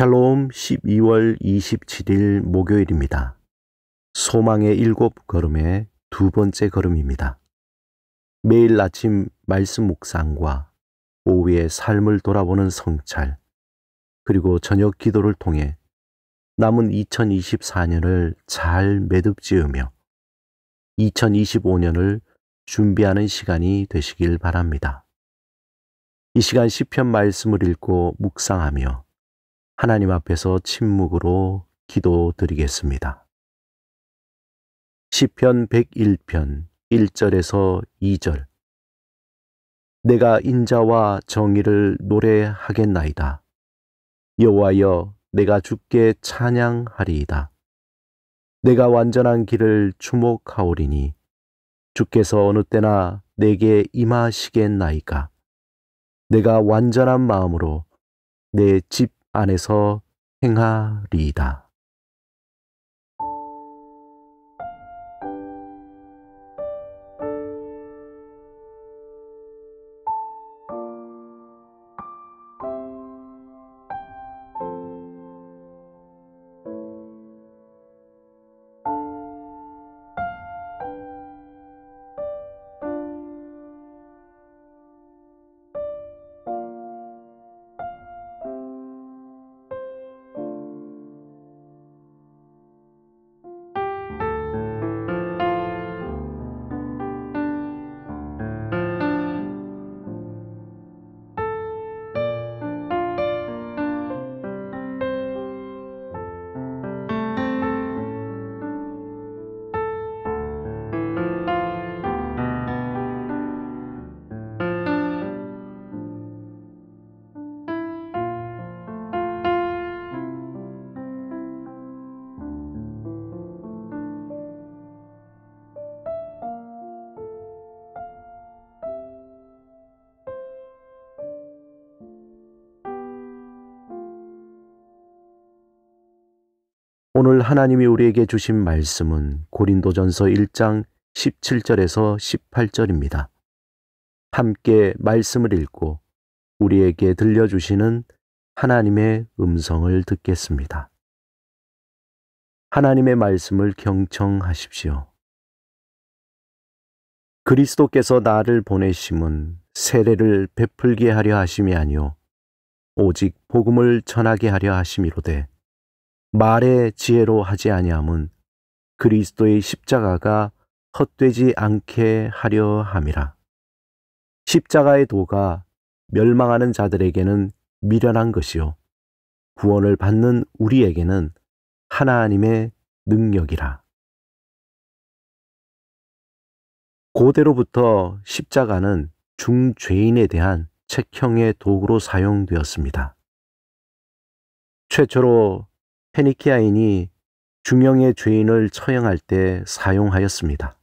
샬롬 12월 27일 목요일입니다. 소망의 7걸음의 두 번째 걸음입니다. 매일 아침 말씀 묵상과 오후에 삶을 돌아보는 성찰, 그리고 저녁 기도를 통해 남은 2024년을 잘 매듭지으며 2025년을 준비하는 시간이 되시길 바랍니다. 이 시간 시편 말씀을 읽고 묵상하며 하나님 앞에서 침묵으로 기도드리겠습니다. 시편 101편 1절에서 2절. 내가 인자와 정의를 노래하겠나이다. 여호와여, 내가 주께 찬양하리이다. 내가 완전한 길을 주목하오리니 주께서 어느 때나 내게 임하시겠나이까. 내가 완전한 마음으로 내 집 안에서 행하리이다. 오늘 하나님이 우리에게 주신 말씀은 고린도전서 1장 17절에서 18절입니다. 함께 말씀을 읽고 우리에게 들려주시는 하나님의 음성을 듣겠습니다. 하나님의 말씀을 경청하십시오. 그리스도께서 나를 보내심은 세례를 베풀게 하려 하심이 아니요 오직 복음을 전하게 하려 하심이로되 말의 지혜로 하지 아니함은 그리스도의 십자가가 헛되지 않게 하려 함이라. 십자가의 도가 멸망하는 자들에게는 미련한 것이요 구원을 받는 우리에게는 하나님의 능력이라. 고대로부터 십자가는 중죄인에 대한 책형의 도구로 사용되었습니다. 최초로 페니키아인이 중형의 죄인을 처형할 때 사용하였습니다.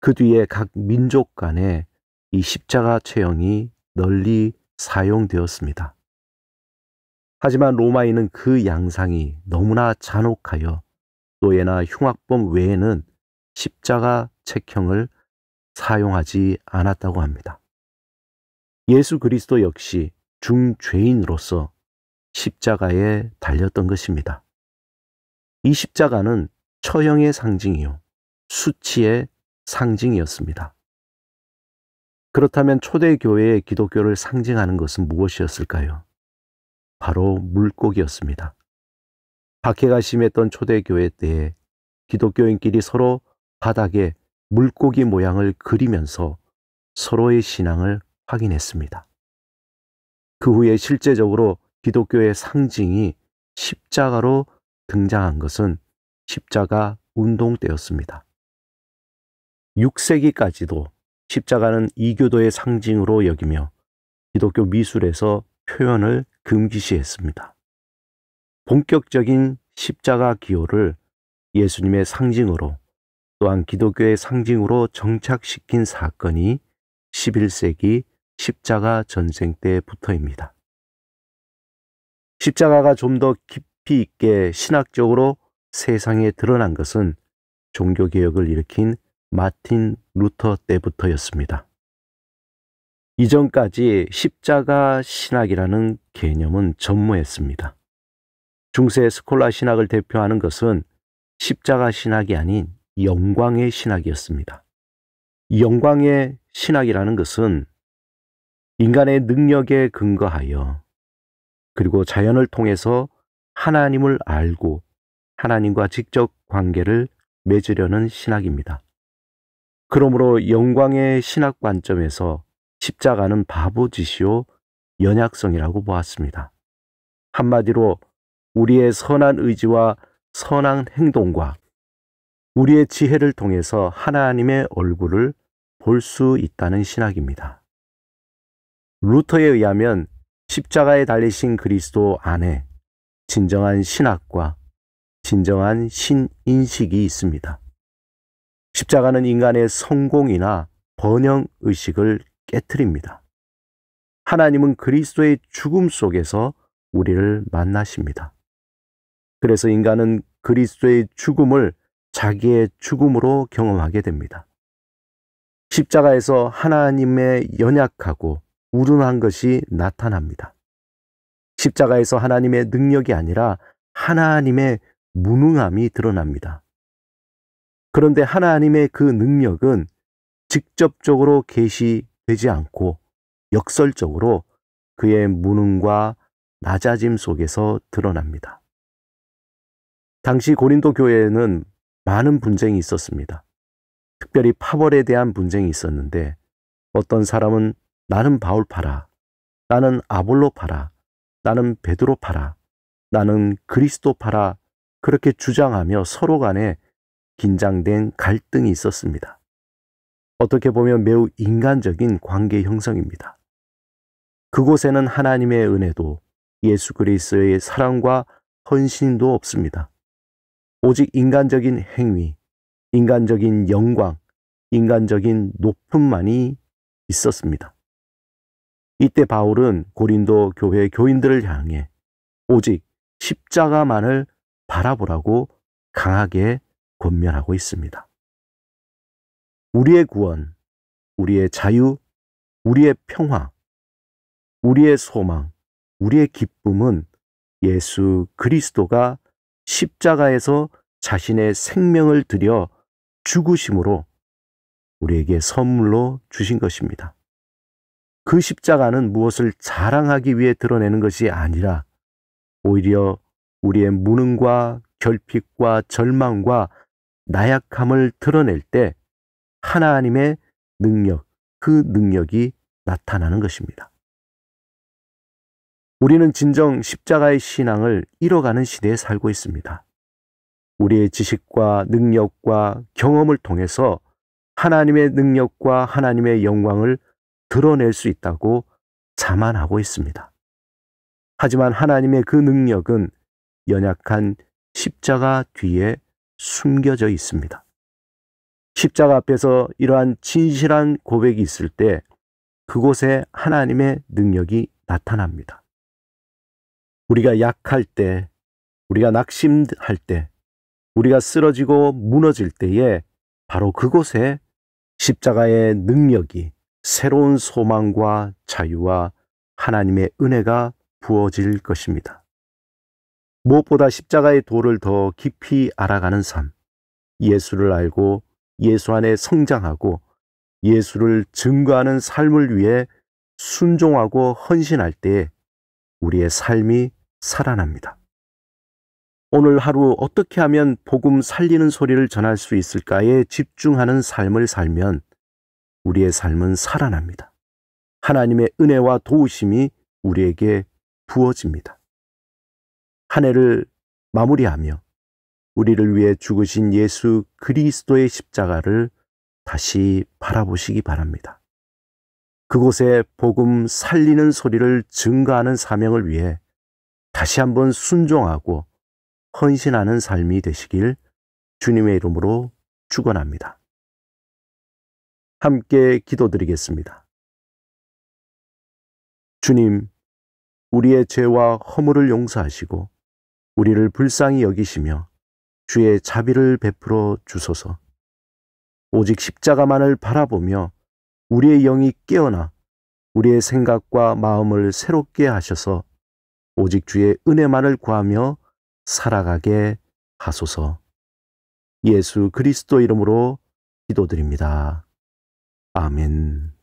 그 뒤에 각 민족 간에 이 십자가 처형이 널리 사용되었습니다. 하지만 로마인은 그 양상이 너무나 잔혹하여 노예나 흉악범 외에는 십자가 책형을 사용하지 않았다고 합니다. 예수 그리스도 역시 중죄인으로서 십자가에 달렸던 것입니다. 이 십자가는 처형의 상징이요 수치의 상징이었습니다. 그렇다면 초대교회의 기독교를 상징하는 것은 무엇이었을까요? 바로 물고기였습니다. 박해가 심했던 초대교회 때에 기독교인끼리 서로 바닥에 물고기 모양을 그리면서 서로의 신앙을 확인했습니다. 그 후에 실제적으로 기독교의 상징이 십자가로 등장한 것은 십자가 운동 때였습니다. 6세기까지도 십자가는 이교도의 상징으로 여기며 기독교 미술에서 표현을 금기시했습니다. 본격적인 십자가 기호를 예수님의 상징으로 또한 기독교의 상징으로 정착시킨 사건이 11세기 십자가 전쟁 때부터입니다. 십자가가 좀 더 깊이 있게 신학적으로 세상에 드러난 것은 종교개혁을 일으킨 마틴 루터 때부터였습니다. 이전까지 십자가 신학이라는 개념은 전무했습니다. 중세 스콜라 신학을 대표하는 것은 십자가 신학이 아닌 영광의 신학이었습니다. 영광의 신학이라는 것은 인간의 능력에 근거하여 그리고 자연을 통해서 하나님을 알고 하나님과 직접 관계를 맺으려는 신학입니다. 그러므로 영광의 신학 관점에서 십자가는 바보짓이요 연약성이라고 보았습니다. 한마디로 우리의 선한 의지와 선한 행동과 우리의 지혜를 통해서 하나님의 얼굴을 볼 수 있다는 신학입니다. 루터에 의하면 십자가에 달리신 그리스도 안에 진정한 신학과 진정한 신인식이 있습니다. 십자가는 인간의 성공이나 번영의식을 깨트립니다. 하나님은 그리스도의 죽음 속에서 우리를 만나십니다. 그래서 인간은 그리스도의 죽음을 자기의 죽음으로 경험하게 됩니다. 십자가에서 하나님의 연약하고 우둔한 것이 나타납니다. 십자가에서 하나님의 능력이 아니라 하나님의 무능함이 드러납니다. 그런데 하나님의 그 능력은 직접적으로 계시되지 않고 역설적으로 그의 무능과 낮아짐 속에서 드러납니다. 당시 고린도 교회에는 많은 분쟁이 있었습니다. 특별히 파벌에 대한 분쟁이 있었는데 어떤 사람은 나는 바울파라, 나는 아볼로파라, 나는 베드로파라, 나는 그리스도파라 그렇게 주장하며 서로 간에 긴장된 갈등이 있었습니다. 어떻게 보면 매우 인간적인 관계 형성입니다. 그곳에는 하나님의 은혜도 예수 그리스도의 사랑과 헌신도 없습니다. 오직 인간적인 행위, 인간적인 영광, 인간적인 높음만이 있었습니다. 이때 바울은 고린도 교회 교인들을 향해 오직 십자가만을 바라보라고 강하게 권면하고 있습니다. 우리의 구원, 우리의 자유, 우리의 평화, 우리의 소망, 우리의 기쁨은 예수 그리스도가 십자가에서 자신의 생명을 들여 죽으심으로 우리에게 선물로 주신 것입니다. 그 십자가는 무엇을 자랑하기 위해 드러내는 것이 아니라 오히려 우리의 무능과 결핍과 절망과 나약함을 드러낼 때 하나님의 능력, 그 능력이 나타나는 것입니다. 우리는 진정 십자가의 신앙을 잃어가는 시대에 살고 있습니다. 우리의 지식과 능력과 경험을 통해서 하나님의 능력과 하나님의 영광을 드러낼 수 있다고 자만하고 있습니다. 하지만 하나님의 그 능력은 연약한 십자가 뒤에 숨겨져 있습니다. 십자가 앞에서 이러한 진실한 고백이 있을 때 그곳에 하나님의 능력이 나타납니다. 우리가 약할 때, 우리가 낙심할 때, 우리가 쓰러지고 무너질 때에 바로 그곳에 십자가의 능력이 새로운 소망과 자유와 하나님의 은혜가 부어질 것입니다. 무엇보다 십자가의 도를 더 깊이 알아가는 삶, 예수를 알고 예수 안에 성장하고 예수를 증거하는 삶을 위해 순종하고 헌신할 때 우리의 삶이 살아납니다. 오늘 하루 어떻게 하면 복음 살리는 소리를 전할 수 있을까에 집중하는 삶을 살면 우리의 삶은 살아납니다. 하나님의 은혜와 도우심이 우리에게 부어집니다. 한 해를 마무리하며 우리를 위해 죽으신 예수 그리스도의 십자가를 다시 바라보시기 바랍니다. 그곳에 복음 살리는 소리를 증거하는 사명을 위해 다시 한번 순종하고 헌신하는 삶이 되시길 주님의 이름으로 축원합니다. 함께 기도드리겠습니다. 주님, 우리의 죄와 허물을 용서하시고 우리를 불쌍히 여기시며 주의 자비를 베풀어 주소서. 오직 십자가만을 바라보며 우리의 영이 깨어나 우리의 생각과 마음을 새롭게 하셔서 오직 주의 은혜만을 구하며 살아가게 하소서. 예수 그리스도 이름으로 기도드립니다. 아멘.